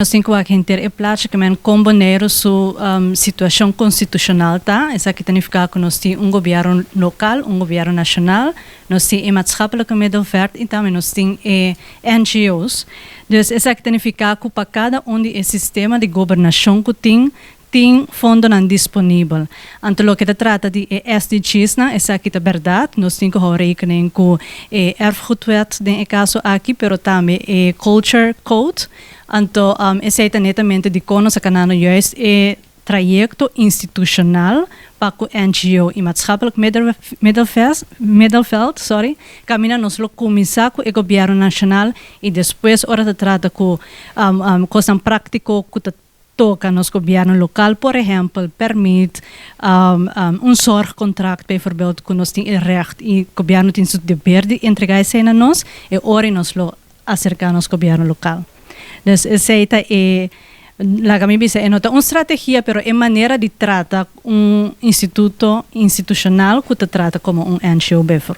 Nós temos que entender é praticamente combinar sua situação constitucional, tá? Essa que significa que nós temos governo local, governo nacional, nós temos maatschappelijke middenvaart e também nós temos NGOs. Dus essa que significa que para cada desse sistema de governação que tem fundo disponível. Então, o que se trata de SDGs, essa aqui é verdade, nós temos que rekening com erfgoedwet, no caso aqui, mas também culture code. Então, esse é netamente de como se canal juist trajecto institucional para o NGO e maatschappelijk middenveld, camina nos lo começar com o governo nacional e depois, ora se trata com coisa prática que toca nos governo local, por exemplo, permite zorgcontract, bijvoorbeeld, que nós temos recht e o governo tem o dever de entregar isso a nós e ora nós lo acercar nos governo local. Dus essa é la que dice, é uma estratégia, pero é maneira de tratar instituto institucional que te trata como NGO.